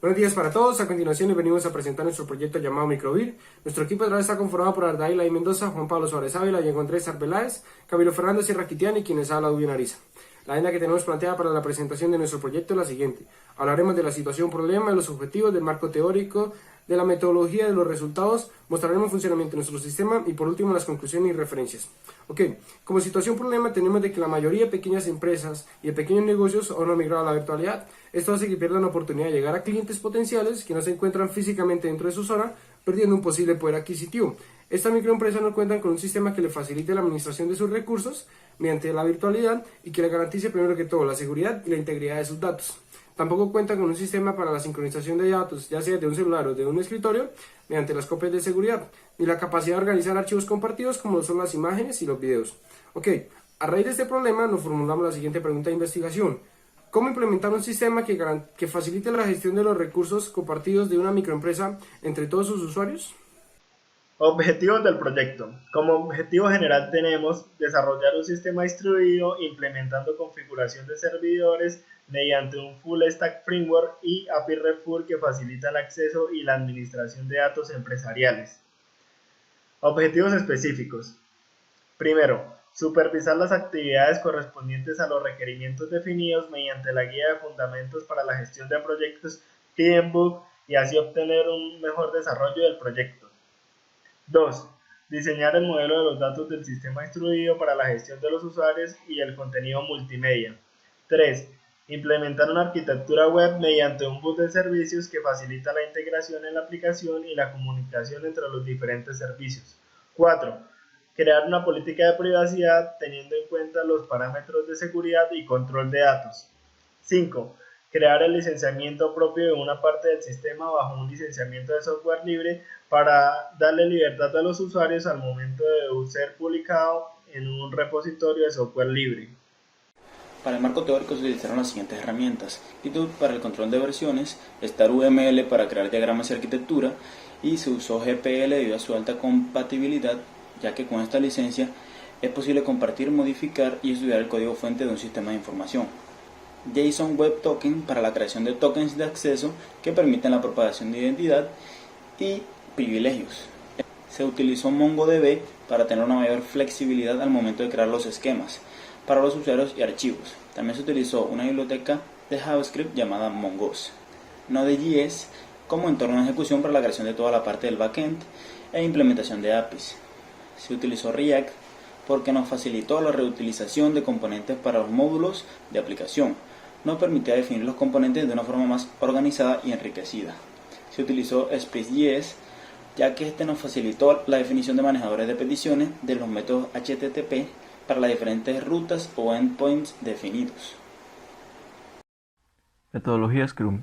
Buenos días para todos. A continuación les venimos a presentar nuestro proyecto llamado Microvir. Nuestro equipo de trabajo está conformado por Ardail Laí Mendoza, Juan Pablo Suárez Ávila, Diego Andrés Arbeláez, Camilo Fernando Sierra Quitián y quienes habla Dubión Ariza. La agenda que tenemos planteada para la presentación de nuestro proyecto es la siguiente. Hablaremos de la situación, problema, de los objetivos, del marco teórico, de la metodología, de los resultados, mostraremos el funcionamiento de nuestro sistema y por último las conclusiones y referencias. Ok, como situación problema tenemos de que la mayoría de pequeñas empresas y de pequeños negocios aún no han migrado a la virtualidad. Esto hace que pierdan la oportunidad de llegar a clientes potenciales que no se encuentran físicamente dentro de su zona, perdiendo un posible poder adquisitivo. Estas microempresas no cuentan con un sistema que le facilite la administración de sus recursos mediante la virtualidad y que le garantice primero que todo la seguridad y la integridad de sus datos. Tampoco cuentan con un sistema para la sincronización de datos, ya sea de un celular o de un escritorio, mediante las copias de seguridad, ni la capacidad de organizar archivos compartidos como son las imágenes y los videos. Ok, a raíz de este problema nos formulamos la siguiente pregunta de investigación. ¿Cómo implementar un sistema que facilite la gestión de los recursos compartidos de una microempresa entre todos sus usuarios? Objetivos del proyecto. Como objetivo general tenemos desarrollar un sistema distribuido implementando configuración de servidores mediante un Full Stack Framework y API RESTful que facilita el acceso y la administración de datos empresariales. Objetivos específicos. Primero, supervisar las actividades correspondientes a los requerimientos definidos mediante la guía de fundamentos para la gestión de proyectos Clientbook y así obtener un mejor desarrollo del proyecto. 2. Diseñar el modelo de los datos del sistema distribuido para la gestión de los usuarios y el contenido multimedia. 3. Implementar una arquitectura web mediante un bus de servicios que facilita la integración en la aplicación y la comunicación entre los diferentes servicios. 4. Crear una política de privacidad teniendo en cuenta los parámetros de seguridad y control de datos. 5. Crear el licenciamiento propio de una parte del sistema bajo un licenciamiento de software libre para darle libertad a los usuarios al momento de ser publicado en un repositorio de software libre. Para el marco teórico se utilizaron las siguientes herramientas: Github para el control de versiones, StarVML para crear diagramas y arquitectura, y se usó GPL debido a su alta compatibilidad, ya que con esta licencia es posible compartir, modificar y estudiar el código fuente de un sistema de información. JSON Web Token para la creación de tokens de acceso que permiten la propagación de identidad y privilegios. Se utilizó MongoDB para tener una mayor flexibilidad al momento de crear los esquemas para los usuarios y archivos. También se utilizó una biblioteca de JavaScript llamada Mongoose. Node.js como entorno de ejecución para la creación de toda la parte del backend e implementación de APIs. Se utilizó React porque nos facilitó la reutilización de componentes para los módulos de aplicación. Nos permitía definir los componentes de una forma más organizada y enriquecida. Se utilizó Express.js, ya que este nos facilitó la definición de manejadores de peticiones de los métodos HTTP para las diferentes rutas o endpoints definidos. Metodología Scrum.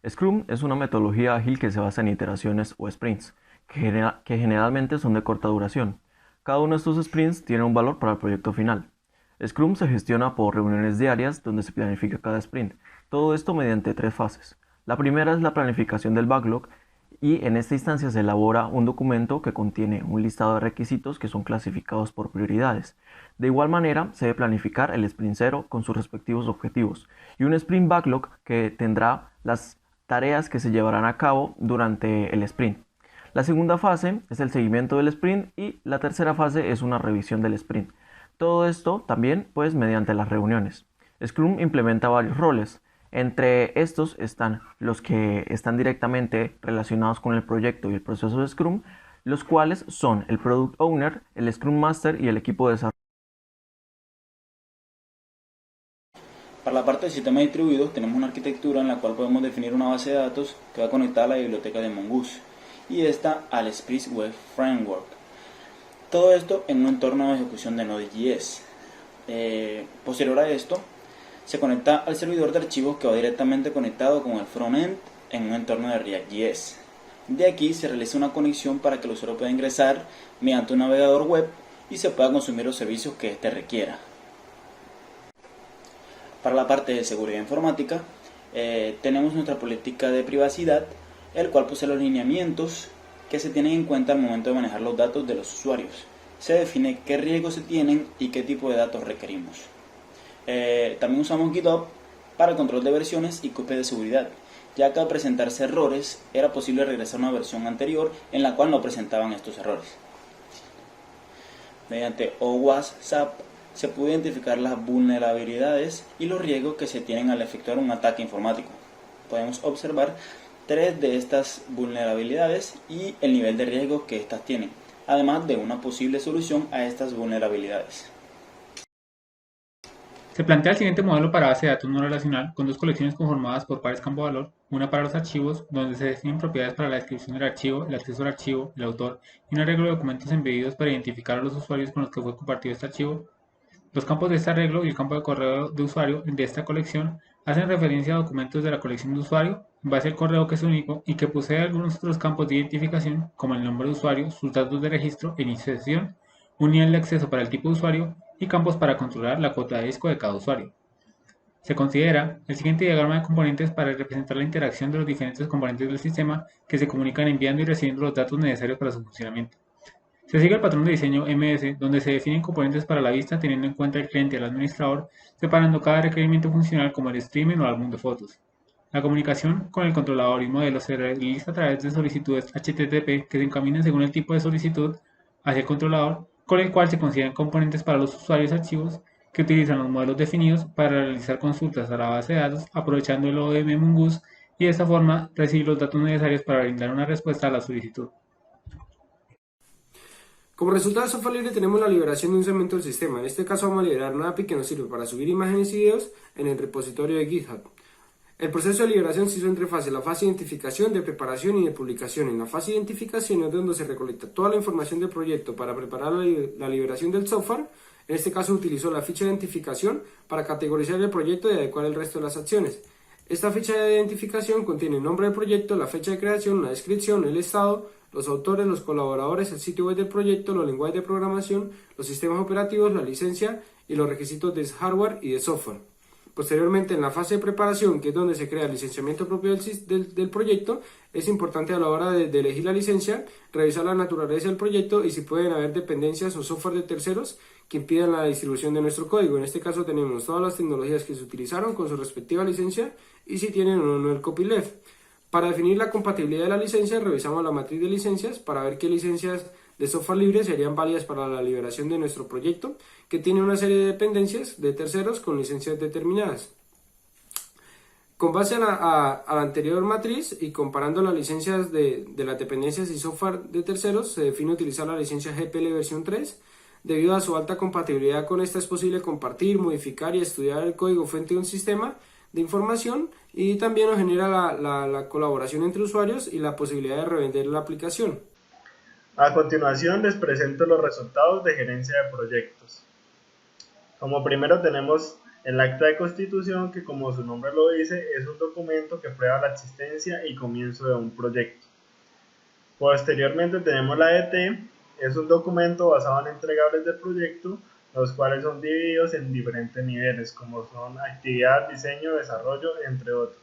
Scrum es una metodología ágil que se basa en iteraciones o sprints, que generalmente son de corta duración. Cada uno de estos sprints tiene un valor para el proyecto final. Scrum se gestiona por reuniones diarias donde se planifica cada sprint. Todo esto mediante 3 fases. La primera es la planificación del backlog y en esta instancia se elabora un documento que contiene un listado de requisitos que son clasificados por prioridades. De igual manera se debe planificar el sprint 0 con sus respectivos objetivos y un sprint backlog que tendrá las tareas que se llevarán a cabo durante el sprint. La segunda fase es el seguimiento del sprint y la tercera fase es una revisión del sprint. Todo esto también pues mediante las reuniones. Scrum implementa varios roles. Entre estos están los que están directamente relacionados con el proyecto y el proceso de Scrum, los cuales son el Product Owner, el Scrum Master y el equipo de desarrollo. Para la parte de sistemas distribuidos tenemos una arquitectura en la cual podemos definir una base de datos que va conectada a la biblioteca de Mongoose y esta al Express Web Framework. Todo esto en un entorno de ejecución de Node.js. Posterior a esto, se conecta al servidor de archivos que va directamente conectado con el frontend en un entorno de React.js. De aquí se realiza una conexión para que el usuario pueda ingresar mediante un navegador web y se pueda consumir los servicios que éste requiera. Para la parte de seguridad informática, tenemos nuestra política de privacidad, el cual posee los lineamientos que se tienen en cuenta al momento de manejar los datos de los usuarios. Se define qué riesgos se tienen y qué tipo de datos requerimos. También usamos GitHub para el control de versiones y copias de seguridad. ya que al presentarse errores era posible regresar a una versión anterior en la cual no presentaban estos errores. Mediante OWASP se puede identificar las vulnerabilidades y los riesgos que se tienen al efectuar un ataque informático. Podemos observar 3 de estas vulnerabilidades y el nivel de riesgo que estas tienen, además de una posible solución a estas vulnerabilidades. Se plantea el siguiente modelo para base de datos no relacional, con 2 colecciones conformadas por pares campo-valor, una para los archivos, donde se definen propiedades para la descripción del archivo, el acceso al archivo, el autor, y un arreglo de documentos embebidos para identificar a los usuarios con los que fue compartido este archivo. Los campos de este arreglo y el campo de correo de usuario de esta colección hacen referencia a documentos de la colección de usuario en base al correo que es único y que posee algunos otros campos de identificación como el nombre de usuario, sus datos de registro e inicio de sesión, un nivel de acceso para el tipo de usuario y campos para controlar la cuota de disco de cada usuario. Se considera el siguiente diagrama de componentes para representar la interacción de los diferentes componentes del sistema que se comunican enviando y recibiendo los datos necesarios para su funcionamiento. Se sigue el patrón de diseño MS, donde se definen componentes para la vista teniendo en cuenta el cliente y el administrador, separando cada requerimiento funcional como el streaming o el álbum de fotos. La comunicación con el controlador y modelo se realiza a través de solicitudes HTTP que se encaminan según el tipo de solicitud hacia el controlador, con el cual se consideran componentes para los usuarios archivos que utilizan los modelos definidos para realizar consultas a la base de datos aprovechando el ODM Mongoose y de esta forma recibir los datos necesarios para brindar una respuesta a la solicitud. Como resultado de software libre tenemos la liberación de un segmento del sistema. En este caso vamos a liberar una API que nos sirve para subir imágenes y videos en el repositorio de GitHub. El proceso de liberación se hizo en 3 fases: la fase de identificación, de preparación y de publicación. En la fase de identificación es donde se recolecta toda la información del proyecto para preparar la liberación del software. En este caso utilizó la ficha de identificación para categorizar el proyecto y adecuar el resto de las acciones. Esta ficha de identificación contiene el nombre del proyecto, la fecha de creación, la descripción, el estado, los autores, los colaboradores, el sitio web del proyecto, los lenguajes de programación, los sistemas operativos, la licencia y los requisitos de hardware y de software. Posteriormente, en la fase de preparación, que es donde se crea el licenciamiento propio del proyecto, es importante a la hora de elegir la licencia, revisar la naturaleza del proyecto y si pueden haber dependencias o software de terceros que impidan la distribución de nuestro código. En este caso tenemos todas las tecnologías que se utilizaron con su respectiva licencia y si tienen o no el copyleft. Para definir la compatibilidad de la licencia, revisamos la matriz de licencias para ver qué licencias de software libre serían válidas para la liberación de nuestro proyecto, que tiene una serie de dependencias de terceros con licencias determinadas. Con base a la anterior matriz y comparando las licencias de las dependencias y software de terceros, se define utilizar la licencia GPL versión 3. Debido a su alta compatibilidad con esta es posible compartir, modificar y estudiar el código fuente de un sistema de información y también nos genera la colaboración entre usuarios y la posibilidad de revender la aplicación. A continuación les presento los resultados de gerencia de proyectos. Como primero tenemos el acta de constitución, que como su nombre lo dice es un documento que prueba la existencia y comienzo de un proyecto. Posteriormente tenemos la ET, es un documento basado en entregables del proyecto, los cuales son divididos en diferentes niveles, como son actividad, diseño, desarrollo, entre otros.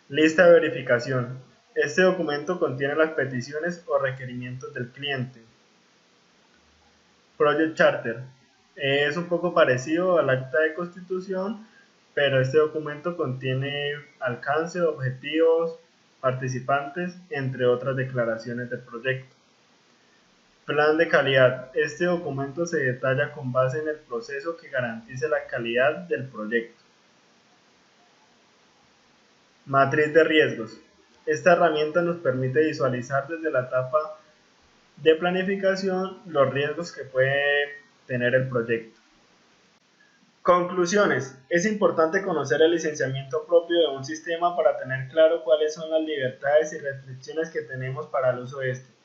Lista de verificación. Este documento contiene las peticiones o requerimientos del cliente. Project Charter. Es un poco parecido al acta de constitución, pero este documento contiene alcance, objetivos, participantes, entre otras declaraciones del proyecto. Plan de calidad. Este documento se detalla con base en el proceso que garantice la calidad del proyecto. Matriz de riesgos. Esta herramienta nos permite visualizar desde la etapa de planificación los riesgos que puede tener el proyecto. Conclusiones. Es importante conocer el licenciamiento propio de un sistema para tener claro cuáles son las libertades y restricciones que tenemos para el uso de este.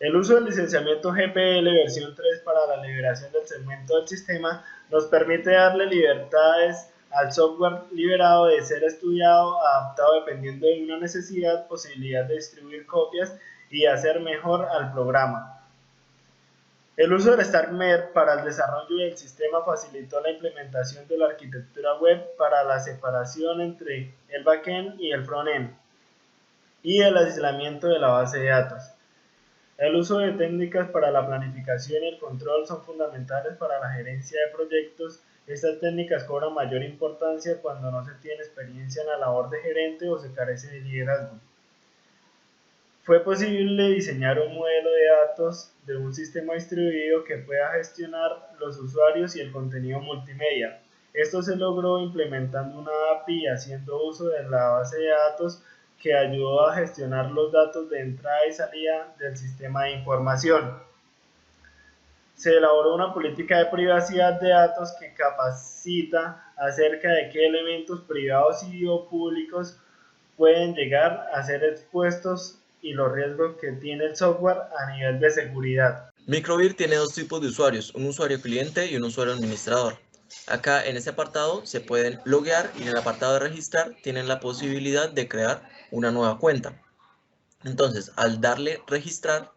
El uso del licenciamiento GPL versión 3 para la liberación del segmento del sistema nos permite darle libertades al software liberado de ser estudiado, adaptado dependiendo de una necesidad, posibilidad de distribuir copias y hacer mejor al programa. El uso del StackMer para el desarrollo del sistema facilitó la implementación de la arquitectura web para la separación entre el backend y el frontend y el aislamiento de la base de datos. El uso de técnicas para la planificación y el control son fundamentales para la gerencia de proyectos, Estas técnicas cobran mayor importancia cuando no se tiene experiencia en la labor de gerente o se carece de liderazgo. Fue posible diseñar un modelo de datos de un sistema distribuido que pueda gestionar los usuarios y el contenido multimedia. Esto se logró implementando una API y haciendo uso de la base de datos que ayudó a gestionar los datos de entrada y salida del sistema de información. Se elaboró una política de privacidad de datos que capacita acerca de qué elementos privados y o públicos pueden llegar a ser expuestos y los riesgos que tiene el software a nivel de seguridad. Microvir tiene dos tipos de usuarios, un usuario cliente y un usuario administrador. Acá en este apartado se pueden loguear y en el apartado de registrar tienen la posibilidad de crear una nueva cuenta. Entonces, al darle registrar,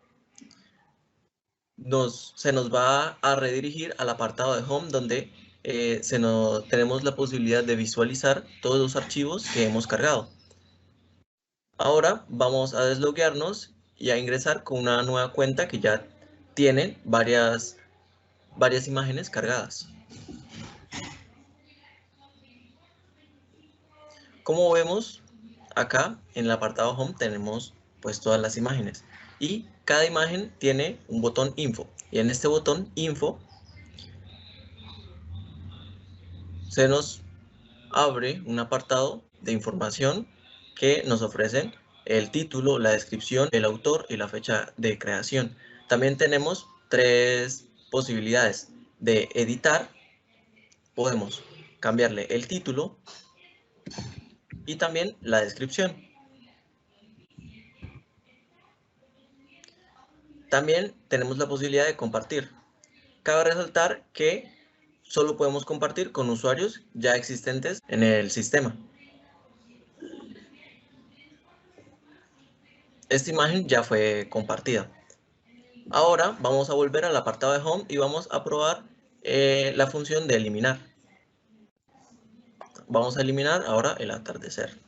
se nos va a redirigir al apartado de Home donde tenemos la posibilidad de visualizar todos los archivos que hemos cargado. Ahora vamos a desloguearnos y a ingresar con una nueva cuenta que ya tiene varias imágenes cargadas. Como vemos, acá en el apartado Home tenemos pues todas las imágenes y cada imagen tiene un botón Info, y en este botón Info se nos abre un apartado de información que nos ofrecen el título, la descripción, el autor y la fecha de creación. También tenemos tres posibilidades de editar. Podemos cambiarle el título y también la descripción. También tenemos la posibilidad de compartir. Cabe resaltar que solo podemos compartir con usuarios ya existentes en el sistema. Esta imagen ya fue compartida. Ahora vamos a volver al apartado de Home y vamos a probar la función de eliminar. Vamos a eliminar ahora el atardecer.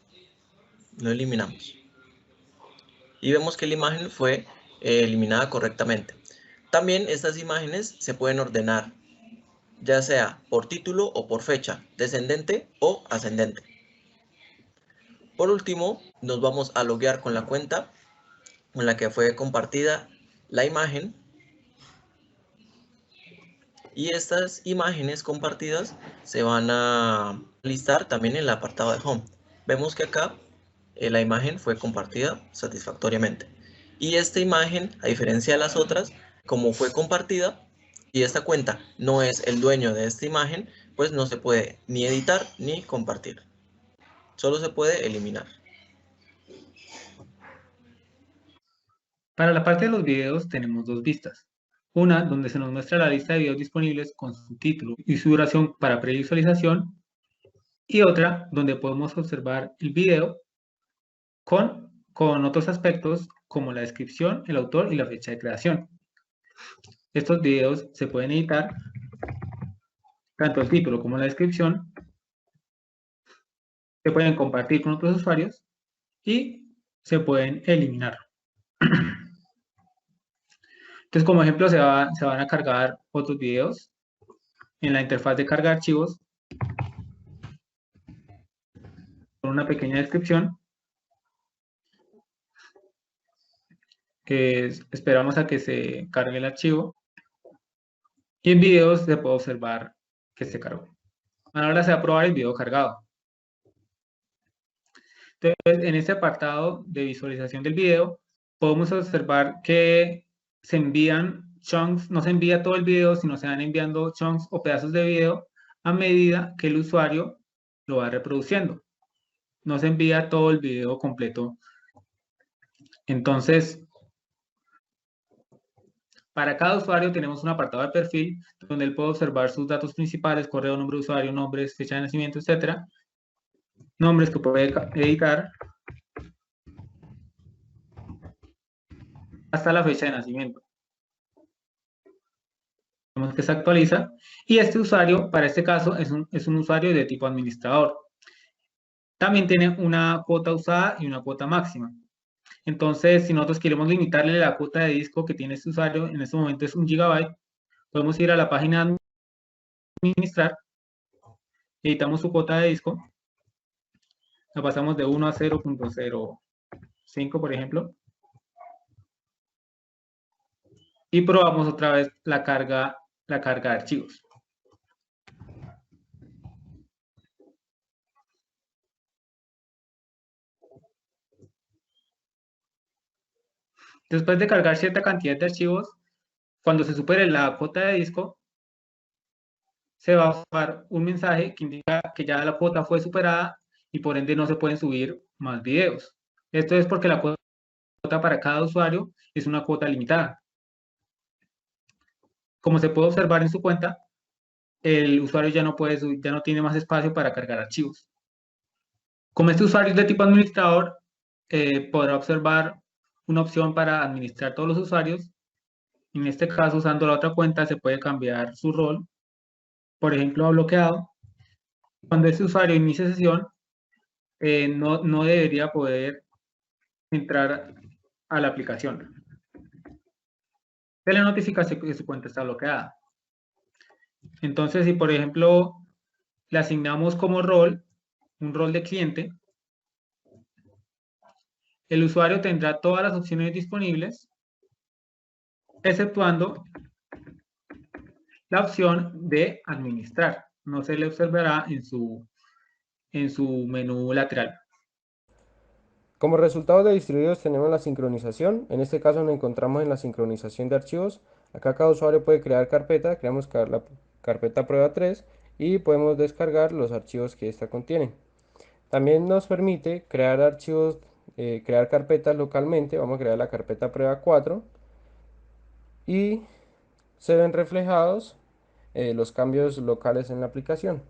Lo eliminamos. Y vemos que la imagen fue eliminada correctamente. También estas imágenes se pueden ordenar, ya sea por título o por fecha, descendente o ascendente. Por último, nos vamos a loguear con la cuenta con la que fue compartida la imagen. Y estas imágenes compartidas se van a listar también en el apartado de Home. Vemos que acá la imagen fue compartida satisfactoriamente. Y esta imagen, a diferencia de las otras, como fue compartida y esta cuenta no es el dueño de esta imagen, pues no se puede ni editar ni compartir. Solo se puede eliminar. Para la parte de los videos tenemos dos vistas. Una donde se nos muestra la lista de videos disponibles con su título y su duración para previsualización, y otra donde podemos observar el video con otros aspectos como la descripción, el autor y la fecha de creación. Estos videos se pueden editar, tanto el título como la descripción, se pueden compartir con otros usuarios y se pueden eliminar. Entonces, como ejemplo, se van a cargar otros videos en la interfaz de carga archivos con una pequeña descripción. Esperamos a que se cargue el archivo y en videos se puede observar que se cargó. Ahora se va a probar el video cargado. Entonces, en este apartado de visualización del video, podemos observar que se envían chunks, no se envía todo el video, sino se van enviando chunks o pedazos de video a medida que el usuario lo va reproduciendo. No se envía todo el video completo. Entonces, para cada usuario tenemos un apartado de perfil donde él puede observar sus datos principales, correo, nombre de usuario, nombres, fecha de nacimiento, etc. Nombres que puede editar hasta la fecha de nacimiento. Vemos que se actualiza y este usuario, para este caso, es un usuario de tipo administrador. También tiene una cuota usada y una cuota máxima. Entonces, si nosotros queremos limitarle la cuota de disco que tiene este usuario, en este momento es 1 GB, podemos ir a la página de administrar editamos su cuota de disco, la pasamos de 1 a 0.05, por ejemplo, y probamos otra vez la carga de archivos. Después de cargar cierta cantidad de archivos, cuando se supere la cuota de disco, se va a usar un mensaje que indica que ya la cuota fue superada y por ende no se pueden subir más videos. Esto es porque la cuota para cada usuario es una cuota limitada. Como se puede observar en su cuenta, el usuario ya no puede subir, ya no tiene más espacio para cargar archivos. Como este usuario es de tipo administrador, podrá observar una opción para administrar todos los usuarios. En este caso, usando la otra cuenta, se puede cambiar su rol, por ejemplo, a bloqueado. Cuando ese usuario inicie sesión, no debería poder entrar a la aplicación. Se le notifica que su cuenta está bloqueada. Entonces, si por ejemplo le asignamos como rol un rol de cliente, el usuario tendrá todas las opciones disponibles, exceptuando la opción de administrar. No se le observará en su menú lateral. Como resultado de distribuidos tenemos la sincronización. En este caso nos encontramos en la sincronización de archivos. Acá cada usuario puede crear carpeta. Creamos la carpeta prueba 3 y podemos descargar los archivos que esta contiene. También nos permite crear archivos, crear carpetas localmente. Vamos a crear la carpeta prueba 4 y se ven reflejados los cambios locales en la aplicación.